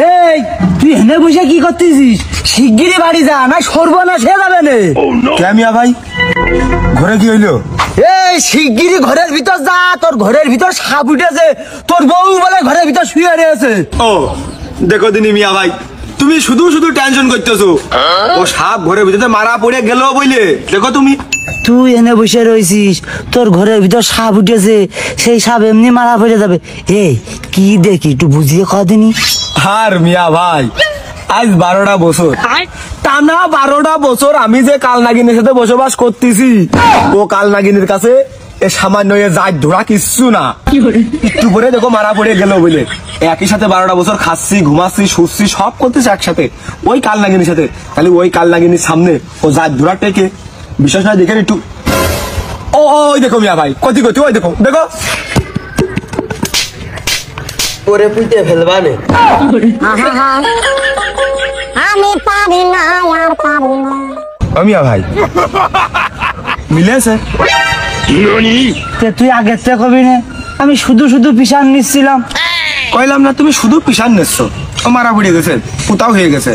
এই তুই হেনে বসে কি করতেছিস? শিগগিরই বাড়ি যা, না সর্বনাশ হয়ে যাবে না। কে মিয়া ভাই, ঘরে কি হইলো? এই শিগগিরই ঘরের ভিতর যা, তোর ঘরের ভিতর সাপ উঠেছে। তোর বউ বলে ঘরের ভিতর শুয়ে রয়েছে। ও দেখো দিনি মিয়া ভাই, তুমি শুধু শুধু টেনশন করতেছো। ও সাপ ঘরের ভিতরে মারা পড়ে গেল বইলে, দেখো তুমি। তুই এনে বসে রয়েছিস, তোর ঘরের ভিতর সাপ উঠেছে, সেই সাপ এমনি মারা পড়ে যাবে। এই কি দেখি একটু বুঝিয়ে কদিনই। আর মিয়া ভাই, আজ 12টা বছর, টানা 12টা বছর আমি যে কাল নাগিনীর সাথে বসবাস করতেছি, ও কাল নাগিনীর কাছে এ সামান্য জাত ধরা কিচ্ছু না। একটু পরে দেখো মারা পড়ে গেল বলে। একই সাথে 12টা বছর খাচ্ছি, ঘুমাচ্ছি, শুচ্ছি, সব করতেছি একসাথে ওই কাল নাগিনীর সাথে। তাহলে ওই কাল নাগিনীর সামনে ও জাত ধরা টেকে বিশ্বাস না দেখেন একটু। ও ওই দেখো মিয়া ভাই, কতি কতি ওই দেখো দেখো। ওরে পুঁতে ফেলবা নে। আমি পারি না আর পারি না। ও মিয়া ভাই মিলেছে? তুই আগের থেকে কবি না, আমি শুধু শুধু পিছান নিচ্ছিলাম। কইলাম না তুমি শুধু পিছান নিচ্ছ, ও মারা পড়ে গেছে, পুতাও হয়ে গেছে।